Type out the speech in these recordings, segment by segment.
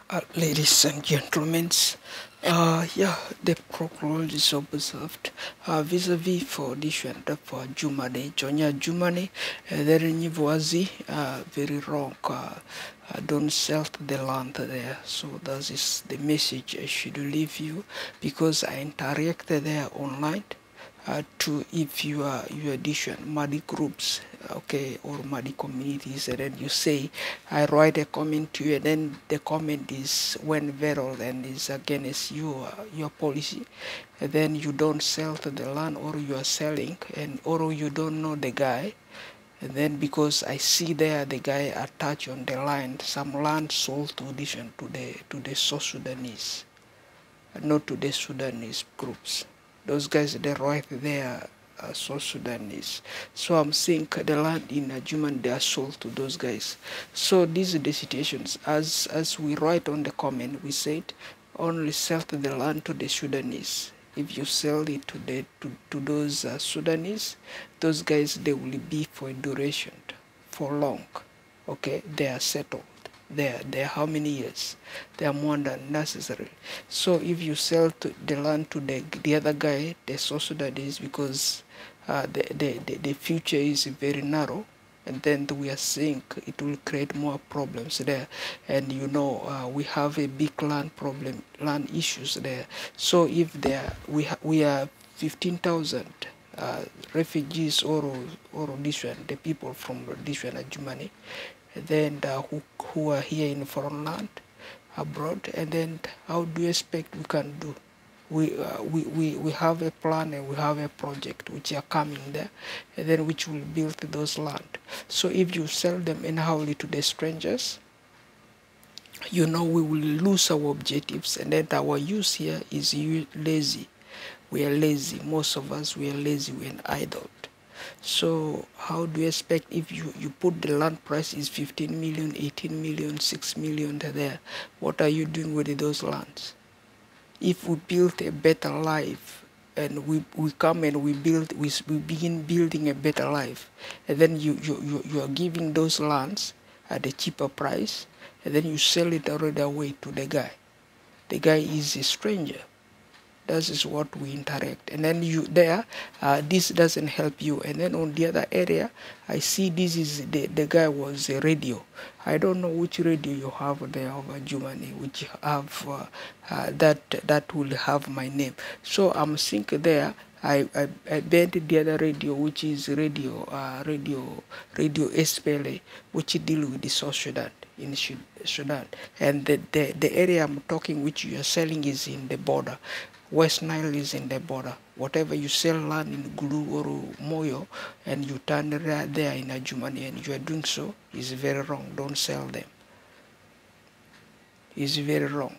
Ladies and gentlemen, yeah, the protocol is observed vis-a-vis for different for Adjumani, Jonya Adjumani, there was very wrong. Don't sell the land there. So that is the message I should leave you because I interacted there online. To if you addition muddy groups, okay, or muddy communities, and then you say I write a comment to you, and then the comment is went viral and is against your policy, and then you don't sell to the land, or you are selling, and or you don't know the guy, and then because I see there the guy attached on the line some land sold to addition to the South Sudanese, not to the Sudanese groups. Those guys, they right there, South Sudanese. So I'm saying the land in Adjumani, they are sold to those guys. So these are the situations. As we write on the comment, we said only sell to the land to the Sudanese. If you sell it to those Sudanese, those guys, they will be for a duration, for long. Okay, they are settled. There how many years? They are more than necessary. So if you sell to the land to the other guy, the South Sudanese, because the future is very narrow, and then we are seeing it will create more problems there. And you know, we have a big land problem, land issues there. So if there we are 15,000 refugees or different, the people from different Adjumani, then who are here in foreign land, abroad, and then how do you expect we can do? We have a plan and we have a project which are coming there, and then which will build those land. So if you sell them anyhowly to the strangers, you know we will lose our objectives, and then our use here is lazy. We are lazy. Most of us, we are lazy, we are idle. So how do you expect if you put the land price is 15 million, 18 million, 6 million there, what are you doing with those lands? If we build a better life and we come and we begin building a better life, and then you are giving those lands at a cheaper price, and then you sell it already away to the guy. The guy is a stranger. That is what we interact, and then you there, this doesn't help you. And then on the other area, I see this is the guy was a radio. I don't know which radio you have there over Adjumani, which have that will have my name. So I'm thinking there. I bent the other radio, which is radio SPLA, which deal with the South Sudan in Sudan, and the area I'm talking, which you are selling, is in the border. West Nile is in the border. Whatever you sell land in Gulu or Moyo and you turn it there in Adjumani and you are doing so is very wrong. Don't sell them. It's very wrong.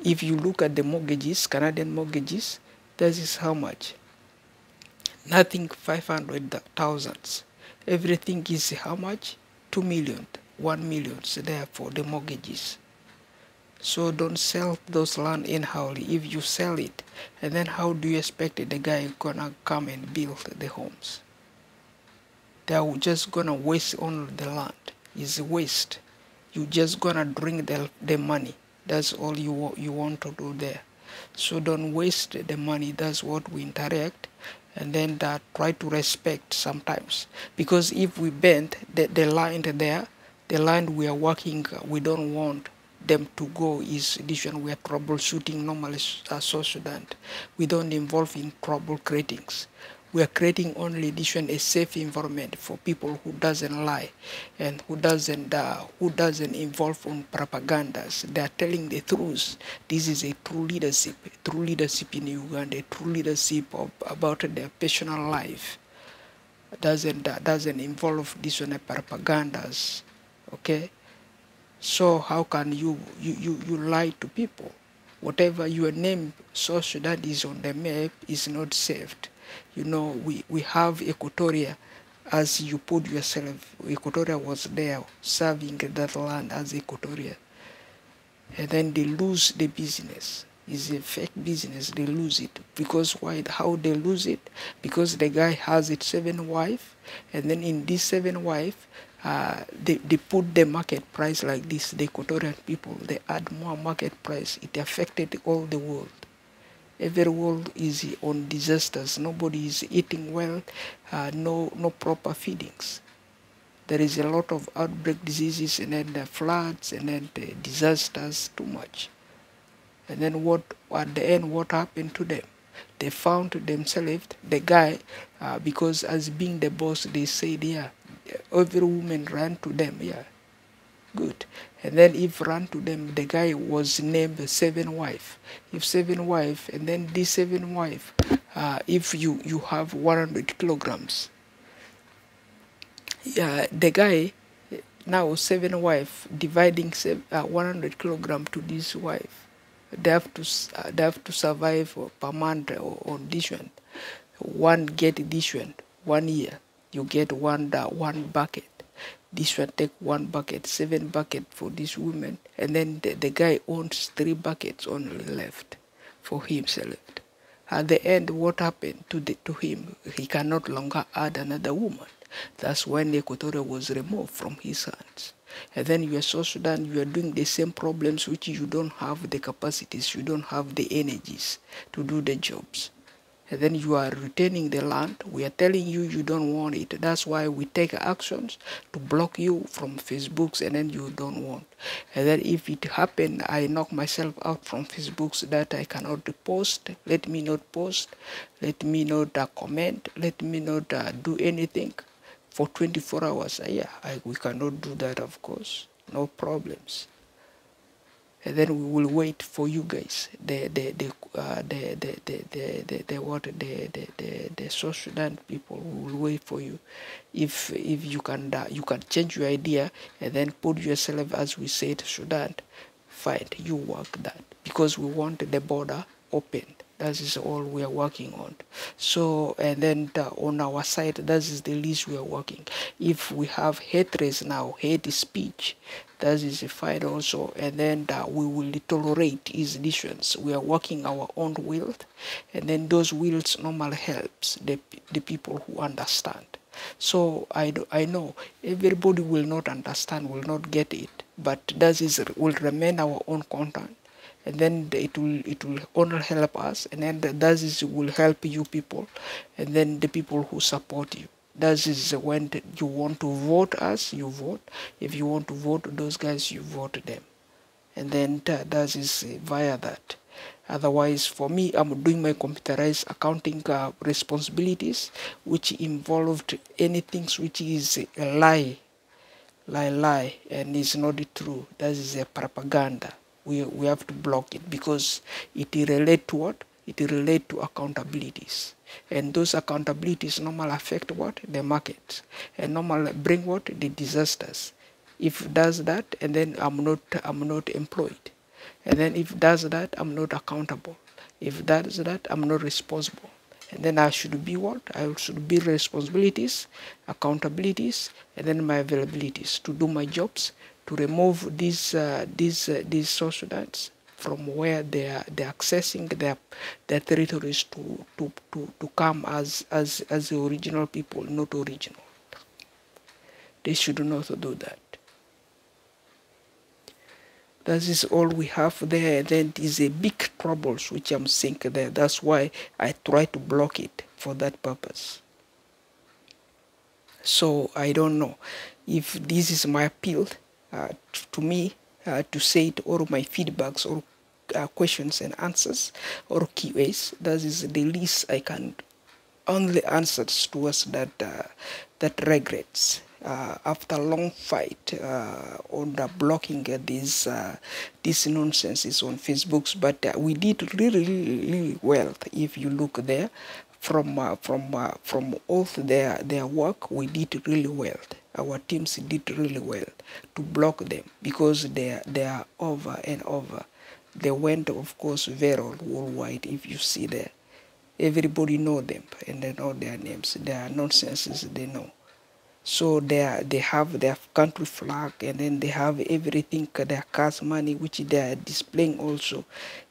If you look at the mortgages, Canadian mortgages, that is how much? Nothing 500,000. Everything is how much? 2 million, 1 million. So therefore the mortgages. So don't sell those land anyhowly. If you sell it, and then how do you expect the guy gonna come and build the homes? They are just gonna waste on the land. It's a waste. You just gonna drink the money. That's all you want to do there. So don't waste the money. That's what we interact, and then try to respect sometimes. Because if we bend the line there, the line we are working, we don't want them to go is edition. We are troubleshooting normally South Sudan. We don't involve in trouble creatings. We are creating only edition a safe environment for people who doesn't lie and who doesn't involve on propagandas. They are telling the truth. This is a true leadership in Uganda, a true leadership about their personal life. Doesn't involve this on propagandas. Okay. So how can you lie to people? Whatever your name, South Sudan is on the map, is not saved. You know, we have Equatoria, as you put yourself. Equatoria was there serving that land as Equatoria. And then they lose the business. It's a fake business, they lose it. Because why? How they lose it? Because the guy has 7 wives, and then in these 7 wives, they put the market price like this. The Equatorian people, they add more market price. It affected all the world. Every world is on disasters. Nobody is eating well. No proper feedings. There is a lot of outbreak diseases, and then the floods, and then the disasters, too much. And then at the end, what happened to them? They found themselves, the guy, because as being the boss, they said, yeah, every woman ran to them, yeah, good. And then if ran to them, the guy was named seven wife. If seven wife, and then this seven wife, if you have 100 kilograms, yeah, the guy, now seven wife, dividing 100 kilogram to this wife, they have to survive per month on this one. One get this one 1 year, you get one bucket. This one take one bucket, 7 bucket for this woman, and then the guy owns 3 buckets only left for himself. At the end, what happened to him? He can no longer add another woman. That's when the Equatorial was removed from his hands. And then you are South Sudan, you are doing the same problems which you don't have the capacities, you don't have the energies to do the jobs. And then you are retaining the land. We are telling you you don't want it. That's why we take actions to block you from Facebooks, and then you don't want. And then if it happen, I knock myself out from Facebooks that I cannot post. Let me not post. Let me not comment. Let me not do anything for 24 hours. We cannot do that, of course. No problems. And then we will wait for you guys, the South Sudan people. We will wait for you. If you can change your idea and then put yourself, as we said, Sudan, fine, you work that, because we want the border open. That is all we are working on. So, and then on our side, that is the least we are working. If we have hatred now, hate speech, that is fine also. And then we will tolerate his decisions. We are working our own will, and then those wills normally helps the people who understand. So I know everybody will not understand, will not get it, but that will remain our own content. And then it will only help us, and then that will help you people, and then the people who support you. That is when you want to vote us, you vote. If you want to vote those guys, you vote them. And then that is via that. Otherwise, for me, I'm doing my computerized accounting responsibilities, which involved anything which is a lie, and is not true. That is a propaganda. We have to block it, because it relates to what? It relates to accountabilities. And those accountabilities normally affect what? The market. And normally bring what? The disasters. If it does that, and then I'm not employed. And then if it does that, I'm not accountable. If it does that, I'm not responsible. And then I should be what? I should be responsibilities, accountabilities, and then my availabilities to do my jobs, to remove these South Sudans from where they're accessing their territories to come as the original people, not original. They should not do that. That is all we have there. And then it is a big troubles which I'm seeing there. That's why I try to block it for that purpose. So I don't know if this is my appeal to me to say it, or my feedbacks, or questions and answers, or QAs. That is the least I can only answer towards that regrets. After a long fight on blocking these nonsenses on Facebooks, but we did really well. If you look there, from all their work, we did really well. Our teams did really well to block them, because they are over and over. They went, of course, viral worldwide. If you see there, everybody know them and they know their names. Their nonsenses they know. So they have their country flag, and then they have everything, their cash money, which they are displaying also.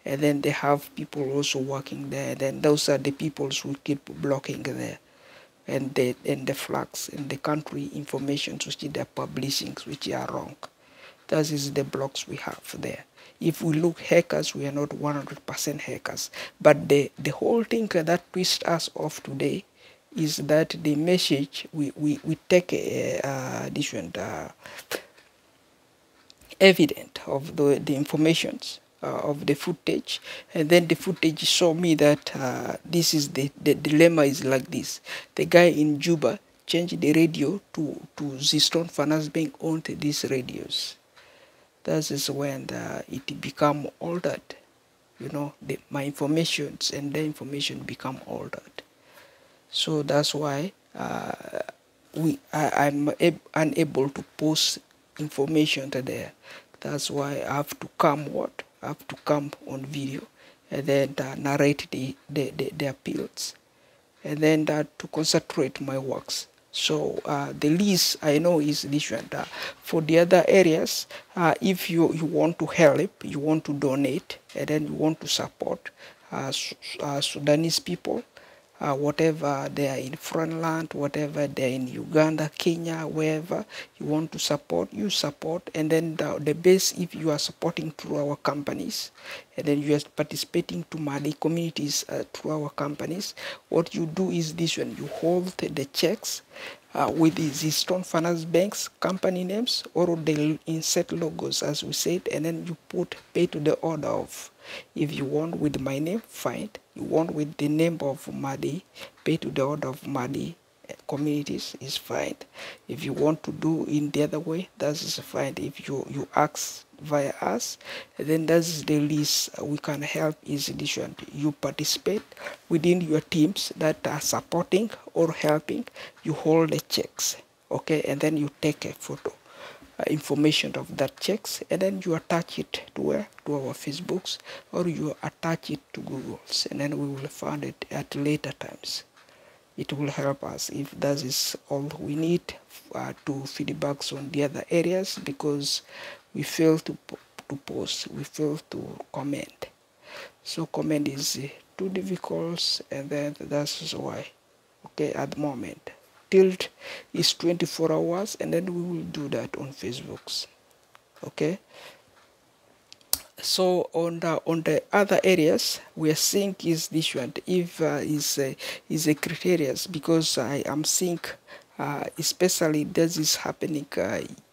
And then they have people also working there. And then those are the people who keep blocking there. and the flags and the country information which they are publishing, which are wrong. That is the blocks we have there. If we look hackers, we are not 100% hackers. But the whole thing that twists us off today is that the message, we take different evidence of the informations of the footage, and then the footage show me that this is the dilemma is like this. The guy in Juba changed the radio to the Stone Finance Bank owned these radios. That is when it become altered. You know, my informations and the information become altered. So that's why I'm unable to post information there. That's why I have to come I have to come on video and then narrate the appeals, and then to concentrate my works. So the least I know is this one. For the other areas, if you want to help, you want to donate, and then you want to support Sudanese people, whatever they are in front land, whatever they are in Uganda, Kenya, wherever you want to support, you support. And then the base, if you are supporting through our companies, and then you are participating to Mali communities through our companies, what you do is this one: you hold the checks with the Stone Finance Banks company names, or they insert logos as we said, and then you pay to the order of. If you want with my name, fine. You want with the name of Madi, pay to the order of Madi communities, is fine. If you want to do in the other way, that is fine. If you ask via us, then that is the least we can help is this one. You participate within your teams that are supporting or helping. You hold the checks, okay, and then you take a photo. Information of that checks, and then you attach it to where? To our Facebooks, or you attach it to Google's, and then we will find it at later times. It will help us if that is all we need to feedbacks on the other areas, because we fail to post, we fail to comment. So comment is too difficult, and then that's why, okay, at the moment. Tilt is 24 hours, and then we will do that on Facebooks. Okay. So on the other areas, we are seeing is this one. If is a criteria, because I am seeing especially this is happening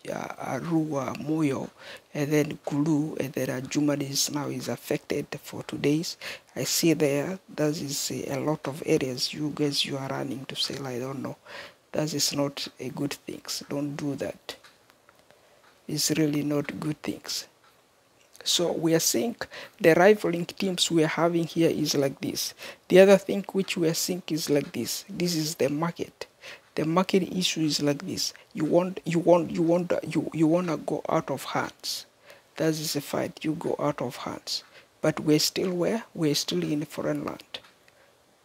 Arua, Moyo, and then Kulu, and then Adjumani is now is affected for 2 days. I see there that is a lot of areas you guys you are running to sell. I don't know. That is not a good thing. Don't do that. It's really not good things. So we are seeing the rivaling teams we are having here is like this. The other thing which we are seeing is like this. This is the market. The market issue is like this. You wanna go out of hands. That is a fight. You go out of hands. But we're still where? We're still in foreign land.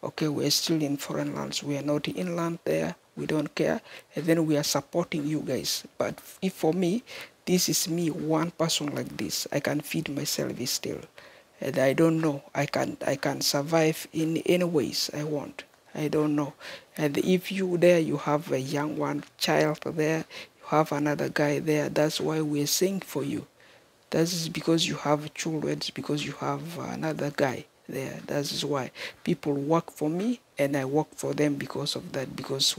Okay, we're still in foreign lands. We are not inland there. We don't care. And then we are supporting you guys. But if for me, this is me, one person like this, I can feed myself still. And I don't know. I can survive in any ways I want. I don't know. And if you there, you have a young one child there, you have another guy there. That's why we're saying for you. That is because you have children, it's because you have another guy there. That is why people work for me and I work for them because of that, because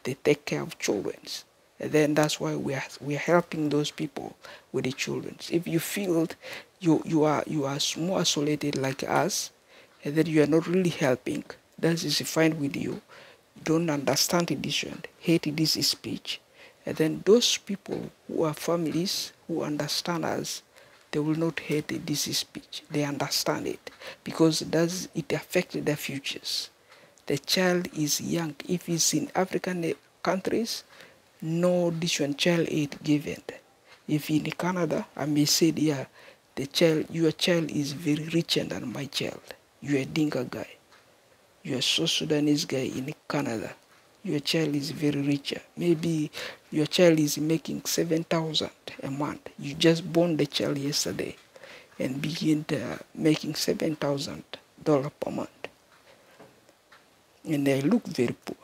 they take care of children. And then that's why we are helping those people with the children. If you feel you are more isolated like us, and then you are not really helping, that is fine with you. Don't understand edition, hate this speech. And then those people who are families who understand us, they will not hate this speech. They understand it because it affects their futures. The child is young. If it's in African countries, no additional child aid given. If in Canada, I may say, yeah, your child is very richer than my child. You're a Dinka guy. You're a South Sudanese guy in Canada. Your child is very richer. Maybe your child is making 7,000 a month. You just born the child yesterday and begin making $7,000 per month. And they look very poor.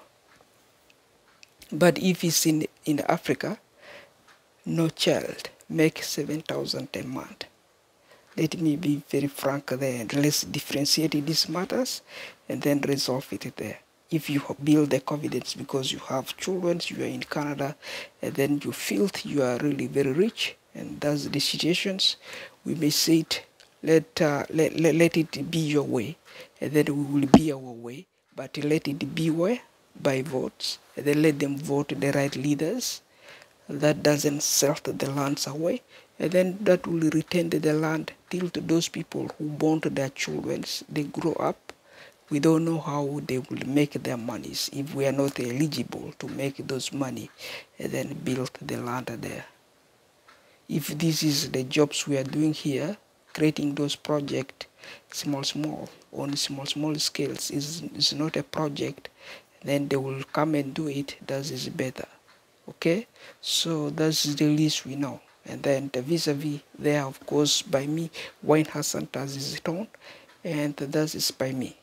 But if it's in Africa, no child make 7,000 a month. Let me be very frank there, and let's differentiate these matters and then resolve it there. If you build the confidence because you have children, you are in Canada, and then you feel you are really very rich, and that's the situations, we may say it, let it be your way, and then we will be our way, but let it be where? By votes, and then let them vote the right leaders that doesn't sell the lands away, and then that will retain the land till to those people who born to their children, they grow up. We don't know how they will make their monies if we are not eligible to make those money and then build the land there. If this is the jobs we are doing here, creating those projects small on small scales is not a project, then they will come and do it. That is better. Okay, so that's the least we know. And then the vis-a-vis there, of course, by me, Waine Hz has his tone, and that is by me.